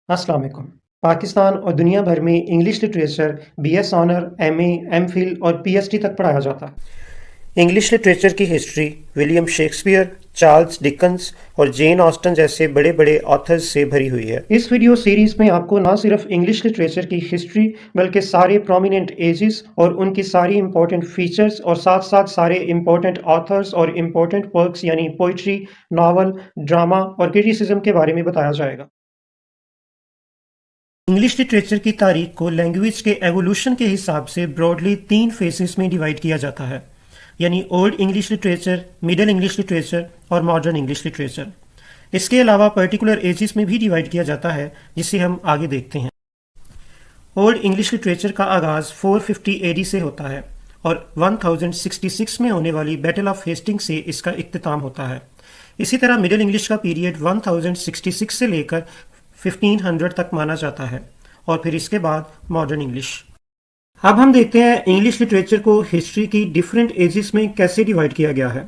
अस्सलाम वालेकुम। पाकिस्तान और दुनिया भर में English literature BS honour, MA, MPhil और पीएचडी तक पढ़ाया जाता है। इंग्लिश लिटरेचर की history William Shakespeare, Charles Dickens और जेन ऑस्टन जैसे बड़े-बड़े ऑथर्स से भरी हुई है। इस वीडियो सीरीज में आपको ना सिर्फ इंग्लिश लिटरेचर की हिस्ट्री बल्कि सारे प्रोमिनेंट एजेस और उनकी सारी इंपॉर्टेंट फीचर्स और साथ-साथ सारे इंपॉर्टेंट ऑथर्स और इंपॉर्टेंट वर्क्स यानी पोइट्री, नॉवल, ड्रामा और क्रिटिसिज्म के बारे में बताया जाएगा। इंग्लिश लिटरेचर की तारीख को लैंग्वेज के एवोल्यूशन के हिसाब से ब्रॉडली 3 फेजेस में डिवाइड किया जाता है, यानी old English literature, middle English literature और मॉडर्न इंग्लिश लिटरेचर। इसके अलावा पर्टिकुलर एजेस में भी डिवाइड किया जाता है, जिसे हम आगे देखते हैं। ओल्ड इंग्लिश लिटरेचर का आगाज़ 450 एडी से होता है और 1066 में होने वाली बैटल ऑफ हेस्टिंग से इसका इख्तिताम होता है। इसी तरह मिडिल इंग्लिश का पीरियड 1066 से लेकर 1500 तक माना जाता है और फिर इसके बाद मॉडर्न इंग्लिश। अब हम देखते हैं इंग्लिश लिटरेचर को हिस्ट्री की डिफरेंट एजेस में कैसे डिवाइड किया गया है।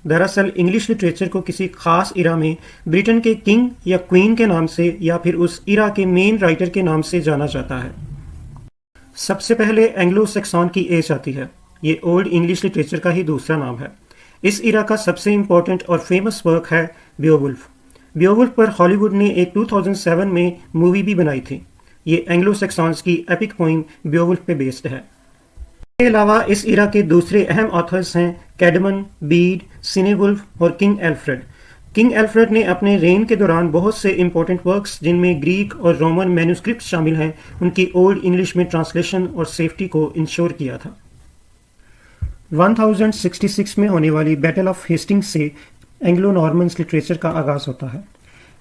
दरअसल इंग्लिश लिटरेचर को किसी खास इरा में ब्रिटेन के किंग या क्वीन के नाम से या फिर उस इरा के मेन राइटर के नाम से जाना जाता है। सबसे पहले एंग्लो सैक्सन की एज आती है। ये ओल्ड इंग्लिश लिटरेचर का ही दूसरा नाम है। इस इरा का सबसे इंपॉर्टेंट और फेमस वर्क है बियोवुल्फ। बियोवुल्फ पर हॉलीवुड ने एक 2007 में मूवी भी बनाई थी। ये एंग्लो सैक्सन्स की एपिक पोइम बियोवुल्फ पे बेस्ड है। इसके अलावा इस इरा के दूसरे अहम ऑथर्स हैं कैडमन, बीड, सिनेवुल्फ और किंग एल्फ्रेड। किंग एल्फ्रेड ने अपने रेन के दौरान बहुत से इंपॉर्टेंट वर्क्स जिनमें ग्रीक और रोमन मैन्युस्क्रिप्ट शामिल हैं, उनकी ओल्ड इंग्लिश में ट्रांसलेशन और सेफ्टी को इंश्योर किया था। 1066 में होने वाली बैटल ऑफ हेस्टिंग्स से एंग्लो नॉर्मन्स लिटरेचर का आगाज होता है।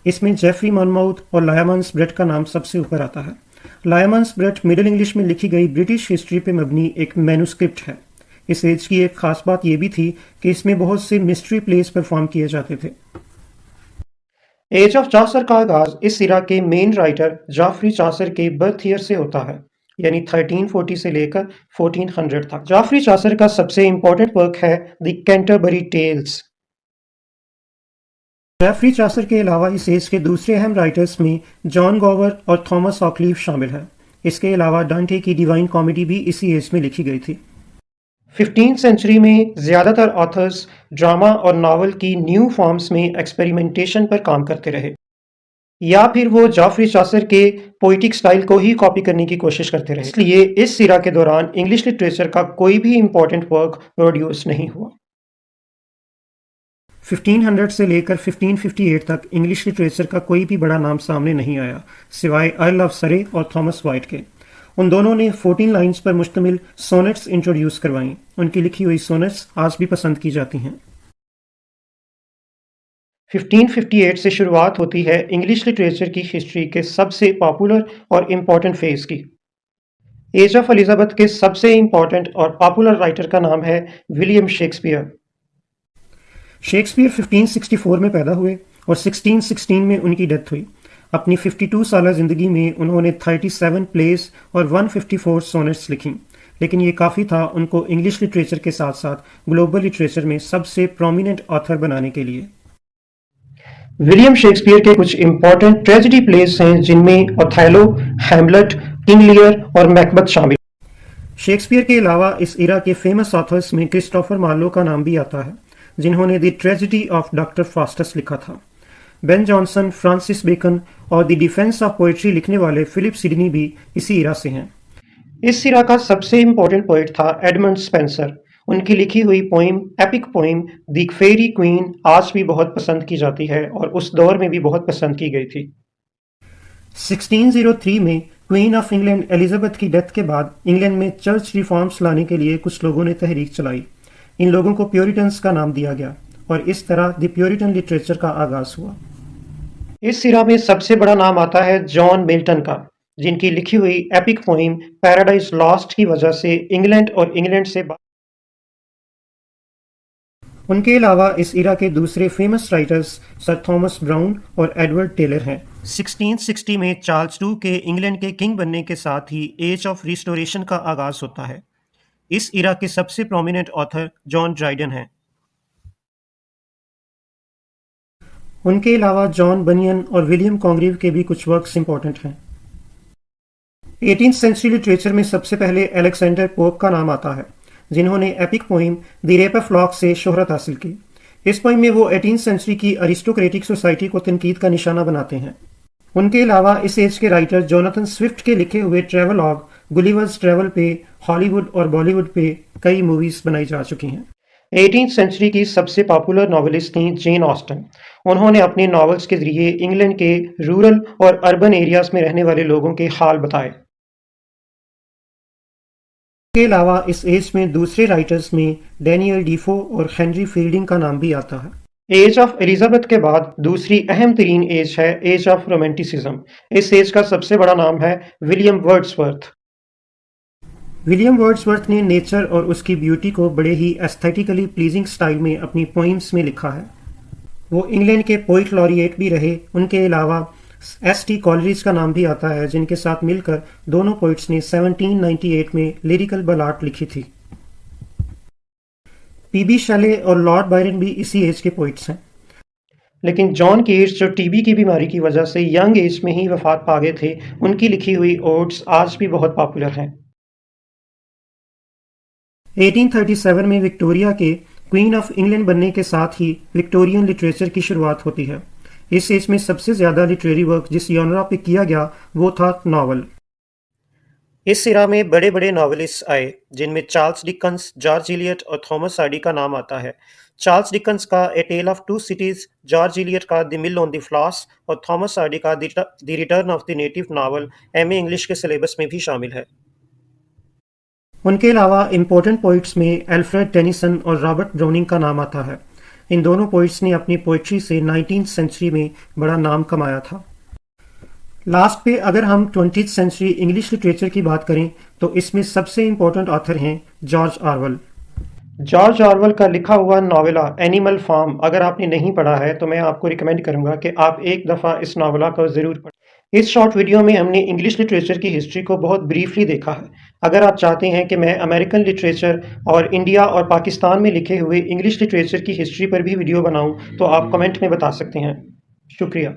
इसमें जेफरी मॉनमाउथ और लायमन्स ब्रेट का नाम सबसे ऊपर आता है। लायमन्स ब्रेट मिडिल इंग्लिश में लिखी गई ब्रिटिश हिस्ट्री पे मबनी एक मैन्युस्क्रिप्ट है। इस एज की एक खास बात यह भी थी कि इसमें बहुत से मिस्ट्री प्लेस परफॉर्म किए जाते थे। एज ऑफ चॉसर का आगाज इस सिरा के मेन राइटर जॉफरी चॉसर के बर्थ ईयर से होता है, यानी 1340 से लेकर 1400 तक। जॉफरी चॉसर का सबसे इंपॉर्टेंट वर्क है the Canterbury Tales. Geoffrey Chaucer के अलावा इस एज के दूसरे अहम राइटर्स में जॉन गोवर और थॉमस ऑकलीफ शामिल हैं। इसके अलावा डांटे की डिवाइन कॉमेडी भी इसी एज में लिखी गई थी। 15th सेंचुरी में ज़्यादातर ऑथर्स ड्रामा और नावल की न्यू फॉर्म्स में एक्सपेरिमेंटेशन पर काम करते रहे, या फिर वो जॉफरी चॉसर के पोइटिक स्टाइल को ही कॉपी करने की कोशिश करते रहे। इसलिए इस सिरा के दौरान इंग्लिश लिटरेचर का कोई भी इंपॉर्टेंट वर्क प्रोड्यूस नहीं हुआ। 1500 से लेकर 1558 तक इंग्लिश लिटरेचर का कोई भी बड़ा नाम सामने नहीं आया, सिवाय अर्ल ऑफ सरे और थॉमस वाइट के। उन दोनों ने 14 लाइन्स पर मुश्तमिल सोनेट्स इंट्रोड्यूस करवाईं। उनकी लिखी हुई सोनेट्स आज भी पसंद की जाती हैं। 1558 से शुरुआत होती है इंग्लिश लिटरेचर की हिस्ट्री के सबसे पॉपुलर और इम्पोर्टेंट फेज की। एज ऑफ एलिजाबेथ के सबसे इम्पोर्टेंट और पॉपुलर राइटर का नाम है विलियम शेक्सपियर। शेक्सपियर 1564 में पैदा हुए और 1616 में उनकी डेथ हुई। अपनी 52 साल ज़िंदगी में उन्होंने 37 प्लेस और 154 सोनेट्स लिखी, लेकिन ये काफ़ी था उनको इंग्लिश लिटरेचर के साथ साथ ग्लोबल लिटरेचर में सबसे प्रोमिनेंट ऑथर बनाने के लिए। विलियम शेक्सपियर के कुछ इंपॉर्टेंट ट्रेजेडी प्लेस हैं, जिनमें ओथेलो, हैमलेट, किंग लियर और मैकबेथ शामिल। शेक्सपियर के अलावा इस इरा के फेमस ऑथर्स में क्रिस्टोफर मार्लो का नाम भी आता है, जिन्होंने the tragedy of doctor Faustus लिखा था। बेन जॉनसन, फ्रांसिस बेकन और द डिफेंस ऑफ पोएट्री लिखने वाले फिलिप सिडनी भी इसी इरा से हैं। इस सिरा का सबसे इंपॉर्टेंट पोएट था एडमंड स्पेंसर। उनकी लिखी हुई poem epic poem the Faerie Queene आज भी बहुत पसंद की जाती है और उस दौर में भी बहुत पसंद की गई थी। 1603 में क्वीन ऑफ इंग्लैंड एलिजाबेथ की डेथ के बाद इंग्लैंड में चर्च रिफॉर्म्स लाने के लिए कुछ लोगों ने तहरीक चलाई। इन लोगों को प्योरिटन्स का नाम दिया गया और इस तरह द प्योरिटन लिटरेचर का आगाज हुआ। इस सिरा में सबसे बड़ा नाम आता है जॉन मिल्टन का, जिनकी लिखी हुई एपिक पोइम पैराडाइज लॉस्ट की वजह से इंग्लैंड और इंग्लैंड से उनके अलावा इस इरा के दूसरे famous writers sir Thomas brown और एडवर्ड टेलर हैं। 1660 में चार्ल्स II के इंग्लैंड के किंग बनने के साथ ही एज ऑफ रिस्टोरेशन का आगाज होता है। इस इरा के सबसे प्रोमिनेंट ऑथर जॉन ड्राइडन हैं। उनके अलावा जॉन बनियन और विलियम कॉन्ग्रीव के भी कुछ वर्क्स इंपॉर्टेंट हैं। 18th सेंचुरी लिटरेचर में सबसे पहले अलेक्जेंडर पोप का नाम आता है, जिन्होंने epic poem the rape of flock से शोहरत हासिल की। इस पोइम में वो 18th सेंचुरी की अरिस्टोक्रेटिक सोसाइटी को तनकीद का निशाना बनाते हैं। उनके अलावा इस एज के राइटर जोनाथन स्विफ्ट के लिखे हुए ट्रेवलॉग गुलिवर्स ट्रेवल पे हॉलीवुड और बॉलीवुड पे कई मूवीज बनाई जा चुकी हैं। 18th सेंचुरी की सबसे पॉपुलर नॉवेलिस्ट थी जेन ऑस्टन। उन्होंने अपने नॉवेल्स के जरिए इंग्लैंड के रूरल और अर्बन एरियाज में रहने वाले लोगों के हाल बताए। के अलावा इस एज में दूसरे राइटर्स में डैनियल डीफो और हेनरी फील्डिंग का नाम भी आता है। एज ऑफ एलिजाबेथ के बाद दूसरी अहम तरीन एज है एज ऑफ रोमांटिसिज्म। इस एज का सबसे बड़ा नाम है विलियम वर्ड्सवर्थ। विलियम वर्ड्सवर्थ ने नेचर और उसकी ब्यूटी को बड़े ही एस्थेटिकली प्लीजिंग स्टाइल में अपनी पोइम्स में लिखा है। वो इंग्लैंड के पोइट लॉरिएट भी रहे। उनके अलावा एस.टी. कॉलरिज का नाम भी आता है, जिनके साथ मिलकर दोनों पोइट्स ने 1798 में लिरिकल बलाट लिखी थी। पीबी शेले और लॉर्ड बायरन भी इसी एज के पोइट्स हैं। लेकिन जॉन कीट्स जो टीबी की बीमारी की वजह से यंग एज में ही वफात पा गए थे, उनकी लिखी हुई ओड्स आज भी बहुत पॉपुलर हैं। 1837 में विक्टोरिया के क्वीन ऑफ इंग्लैंड बनने के साथ ही विक्टोरियन लिटरेचर की शुरुआत होती है। इस एज में सबसे ज्यादा लिटरेरी वर्क जिस जॉनरा पे किया गया वो था नॉवल। इस इरा में बड़े बड़े नॉवेलिस्ट आए, जिनमें चार्ल्स डिकन्स, जॉर्ज इलियट और थॉमस हार्डी का नाम आता है। चार्ल्स डिकन्स का a tale of two cities, George Eliot का the mill on the floss और थॉमस हार्डी का the return of the native novel MA English के सिलेबस में भी शामिल है। उनके अलावा इम्पोर्टेंट पोइट्स में एल्फ्रेड टेनिसन और रॉबर्ट ब्राउनिंग का नाम आता है। इन दोनों पोइट्स ने अपनी पोइट्री से 19th सेंचुरी में बड़ा नाम कमाया था। लास्ट पे अगर हम 20th सेंचुरी इंग्लिश लिटरेचर की बात करें तो इसमें सबसे इम्पोर्टेंट ऑथर हैं जॉर्ज ऑरवेल। जॉर्ज ऑरवेल का लिखा हुआ नॉवेला एनिमल फार्म अगर आपने नहीं पढ़ा है तो मैं आपको रिकमेंड करूंगा कि आप एक दफ़ा इस नॉवेला को ज़रूर पढ़ें। इस शॉर्ट वीडियो में हमने इंग्लिश लिटरेचर की हिस्ट्री को बहुत ब्रीफली देखा है। अगर आप चाहते हैं कि मैं अमेरिकन लिटरेचर और इंडिया और पाकिस्तान में लिखे हुए इंग्लिश लिटरेचर की हिस्ट्री पर भी वीडियो बनाऊं तो आप कमेंट में बता सकते हैं। शुक्रिया।